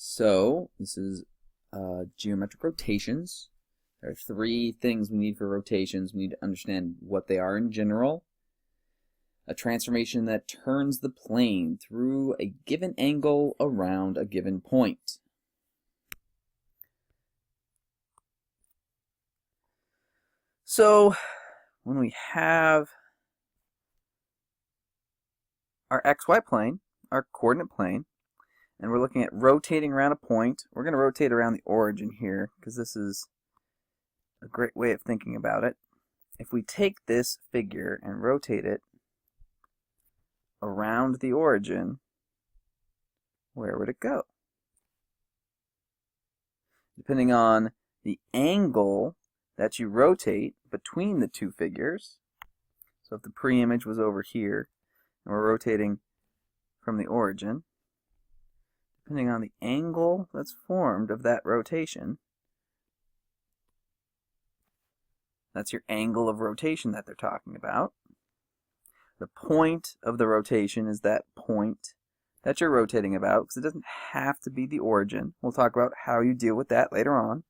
So this is geometric rotations. There are three things we need for rotations. We need to understand what they are in general. A transformation that turns the plane through a given angle around a given point. So when we have our xy plane, our coordinate plane, and we're looking at rotating around a point, we're going to rotate around the origin here because this is a great way of thinking about it. If we take this figure and rotate it around the origin, where would it go? Depending on the angle that you rotate between the two figures, so if the pre-image was over here and we're rotating from the origin, depending on the angle that's formed of that rotation, that's your angle of rotation that they're talking about. The point of the rotation is that point that you're rotating about, because it doesn't have to be the origin. We'll talk about how you deal with that later on.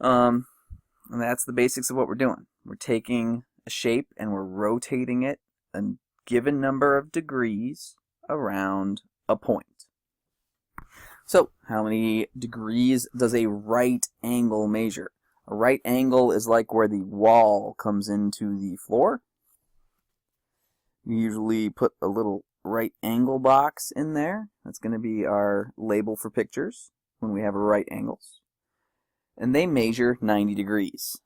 And that's the basics of what we're doing. We're taking a shape and we're rotating it a given number of degrees around a point. So, how many degrees does a right angle measure? A right angle is like where the wall comes into the floor. We usually put a little right angle box in there. That's going to be our label for pictures when we have right angles. And they measure 90 degrees.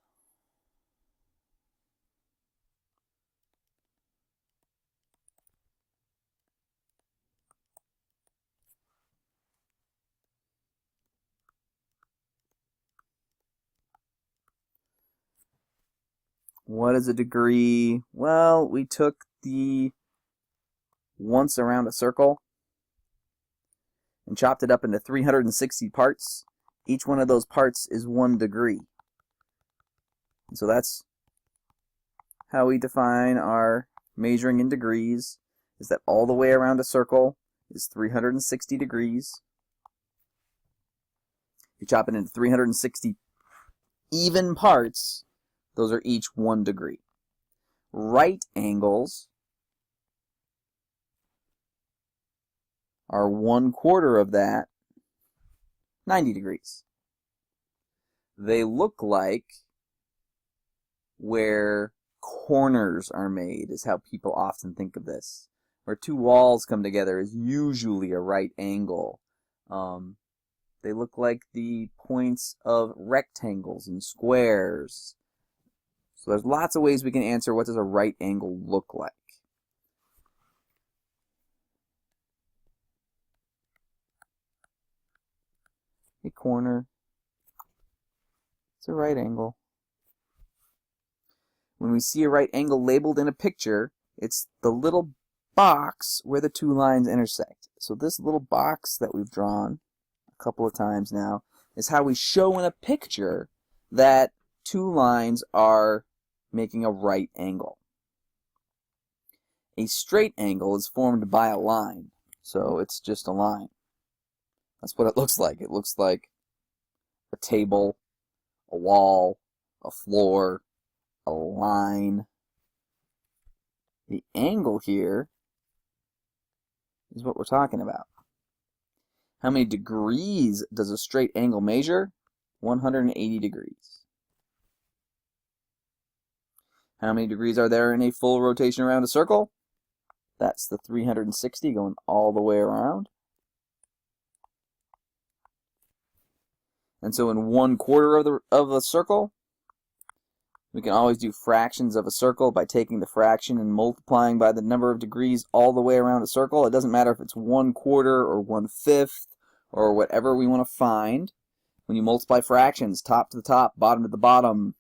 What is a degree? Well, we took the once around a circle and chopped it up into 360 parts. Each one of those parts is 1 degree. And so that's how we define our measuring in degrees, is that all the way around a circle is 360 degrees. If you chop it into 360 even parts, those are each 1 degree. Right angles are 1/4 of that, 90 degrees. They look like where corners are made, is how people often think of this. Where two walls come together is usually a right angle. They look like the points of rectangles and squares. So there's lots of ways we can answer what does a right angle look like. A corner, it's a right angle. When we see a right angle labeled in a picture, it's the little box where the two lines intersect. So this little box that we've drawn a couple of times now is how we show in a picture that two lines are making a right angle. A straight angle is formed by a line, so it's just a line. That's what it looks like. It looks like a table, a wall, a floor, a line. The angle here is what we're talking about. How many degrees does a straight angle measure? 180 degrees. How many degrees are there in a full rotation around a circle? That's the 360 going all the way around. And so in 1/4 of a circle, we can always do fractions of a circle by taking the fraction and multiplying by the number of degrees all the way around a circle. It doesn't matter if it's 1/4 or 1/5 or whatever we want to find. When you multiply fractions, top to the top, bottom to the bottom.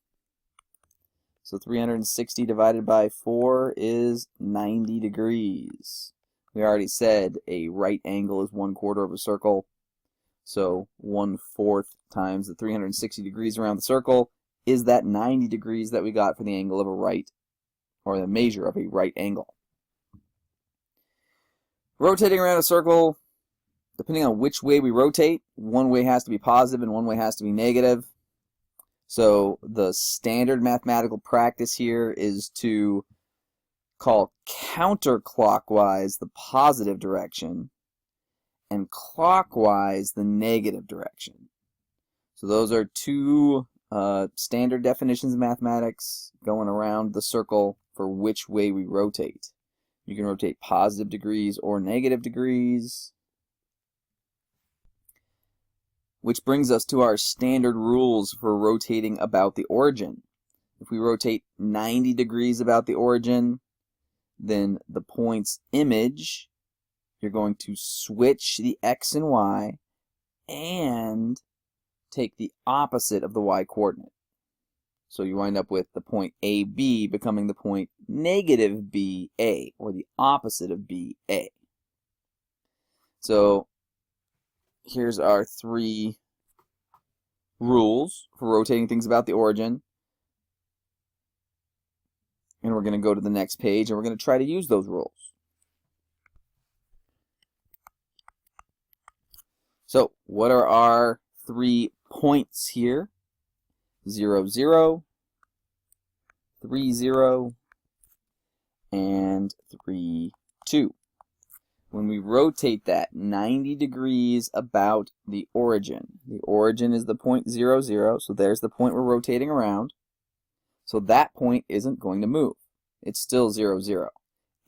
So 360 divided by 4 is 90 degrees. We already said a right angle is 1/4 of a circle. So 1/4 times the 360 degrees around the circle is that 90 degrees that we got for the angle of a right, or the measure of a right angle. Rotating around a circle depending on which way we rotate, one way has to be positive and one way has to be negative. So the standard mathematical practice here is to call counterclockwise the positive direction and clockwise the negative direction. So those are two standard definitions of mathematics going around the circle for which way we rotate. You can rotate positive degrees or negative degrees. Which brings us to our standard rules for rotating about the origin. If we rotate 90 degrees about the origin, then the point's image, you're going to switch the x and y and take the opposite of the y coordinate. So you wind up with the point AB becoming the point negative BA, or the opposite of BA. So here's our three rules for rotating things about the origin. And we're going to go to the next page and we're going to try to use those rules. So what are our 3 points here? 0, 0, 3, 0, and 3, 2. When we rotate that 90 degrees about the origin is the point 0, 0, so there's the point we're rotating around. So that point isn't going to move. It's still 0, 0.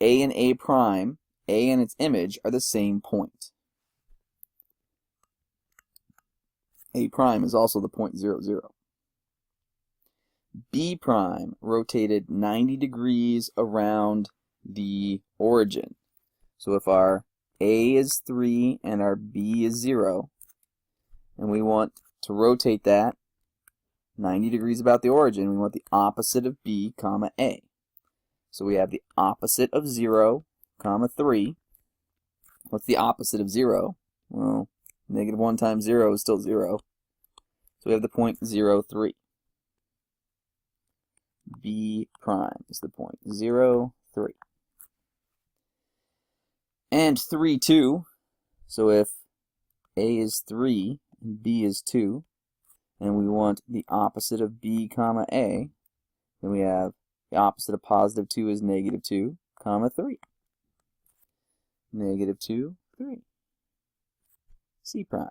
A and A prime, A and its image are the same point. A prime is also the point 0, 0. B prime rotated 90 degrees around the origin. So if our A is 3 and our B is 0, and we want to rotate that 90 degrees about the origin, we want the opposite of B, comma A. So we have the opposite of 0, comma 3. What's the opposite of 0? Well, negative 1 times 0 is still 0. So we have the point 0, 3. B prime is the point 0, 3. And 3, 2. So if A is 3 and B is 2, and we want the opposite of B, comma A, then we have the opposite of positive 2 is negative 2, comma 3. Negative 2, 3. C prime.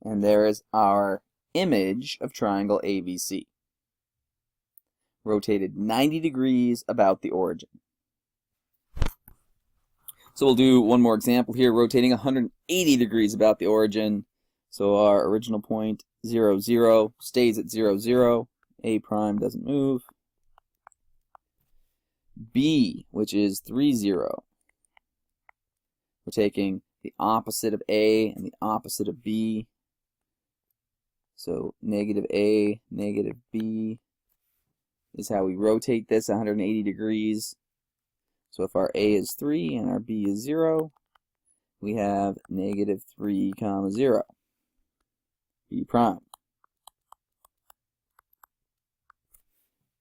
And there is our image of triangle ABC. Rotated 90 degrees about the origin. So we'll do one more example here, rotating 180 degrees about the origin. So our original point 0, 0 stays at 0, 0. A prime doesn't move. B, which is 3, 0. We're taking the opposite of A and the opposite of B. So negative A, negative B is how we rotate this 180 degrees. So if our A is 3 and our B is 0, we have negative 3, comma 0. B prime.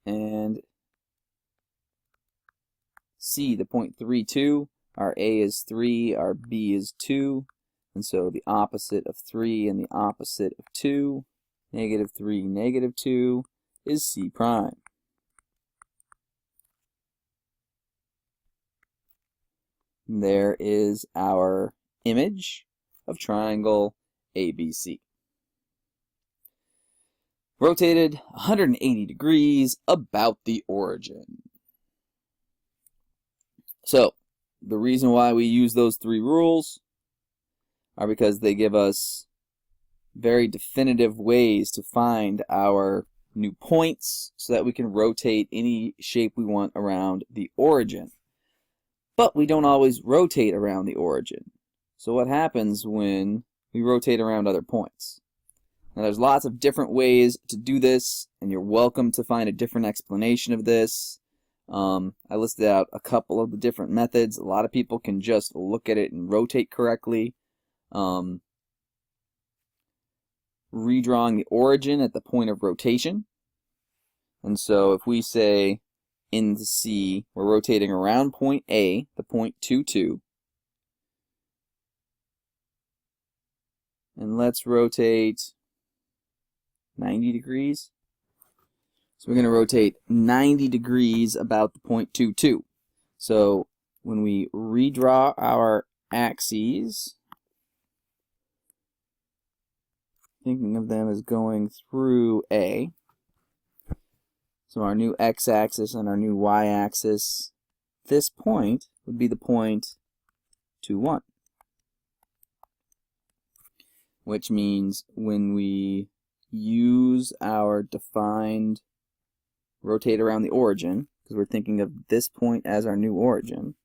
And C, the point 3, 2. Our A is 3, our B is 2. And so the opposite of 3 and the opposite of 2, negative 3, negative 2, is C prime. And there is our image of triangle ABC. Rotated 180 degrees about the origin. So, the reason why we use those 3 rules are because they give us very definitive ways to find our new points so that we can rotate any shape we want around the origin. But we don't always rotate around the origin. So what happens when we rotate around other points? Now there's lots of different ways to do this, and you're welcome to find a different explanation of this. I listed out a couple of the different methods. A lot of people can just look at it and rotate correctly. Redrawing the origin at the point of rotation. And so if we say in the C, we're rotating around point A, the point 2, 2. And let's rotate 90 degrees. So we're going to rotate 90 degrees about the point 2, 2. So when we redraw our axes, thinking of them as going through A. So our new x-axis and our new y-axis, this point would be the point 2, 1. Which means when we use our defined rotate around the origin, because we're thinking of this point as our new origin,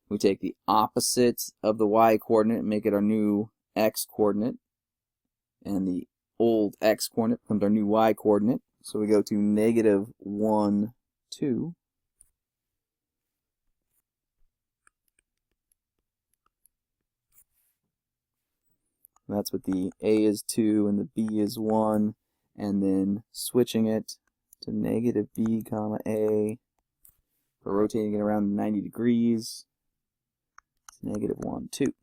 we take the opposite of the y-coordinate and make it our new x-coordinate, and the old x-coordinate becomes our new y-coordinate. So we go to negative 1, 2. That's what the A is 2 and the B is 1, and then switching it to negative B comma A for rotating it around 90 degrees. It's negative 1, 2.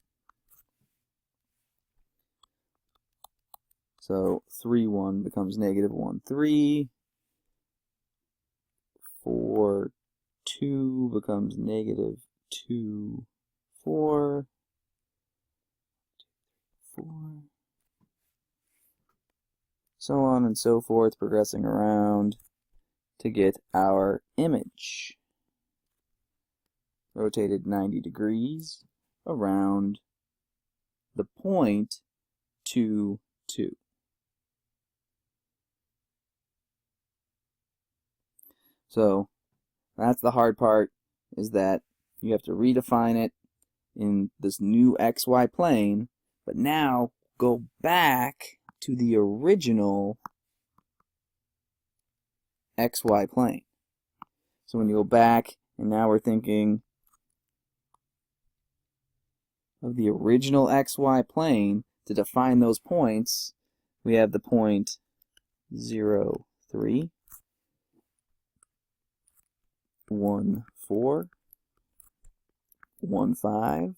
So 3, 1 becomes negative 1, 3. 4, 2 becomes negative 2, 4. 4. So on and so forth, progressing around to get our image rotated 90 degrees around the point 2, 2. So that's the hard part, is that you have to redefine it in this new XY plane, but now go back to the original XY plane. So when you go back, and now we're thinking of the original XY plane, to define those points, we have the point 0, 3, 1, 4, 1, 5,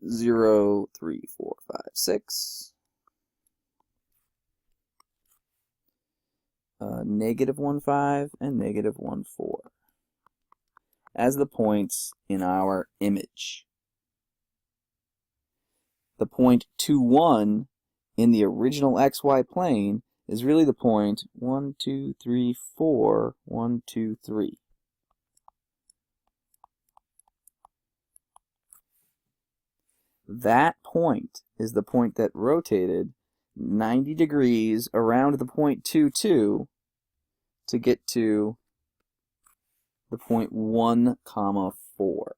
0, 3, 4, 5, 6, negative 1, 5, and negative 1, 4 as the points in our image. The point 2, 1 in the original XY plane is really the point 1, 2, 3, 4, 1, 2, 3. That point is the point that rotated 90 degrees around the point 2, 2 to get to the point 1, 4.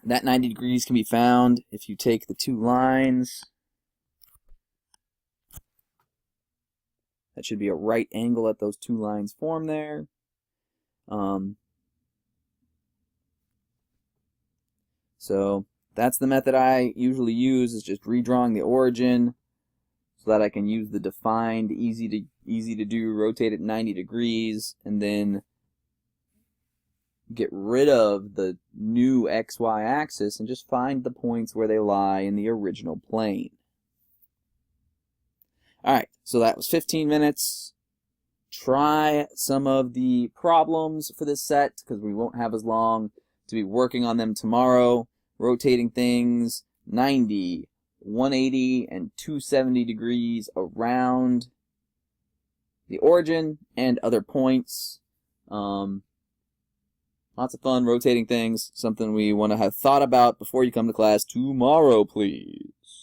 That 90 degrees can be found if you take the two lines. That should be a right angle that those two lines form there. So that's the method I usually use, is just redrawing the origin so that I can use the defined, easy to do, rotate it 90 degrees, and then get rid of the new XY axis and just find the points where they lie in the original plane. Alright, so that was 15 minutes. Try some of the problems for this set, because we won't have as long to be working on them tomorrow. Rotating things 90, 180, and 270 degrees around the origin and other points. Lots of fun rotating things, something we want to have thought about before you come to class tomorrow, please.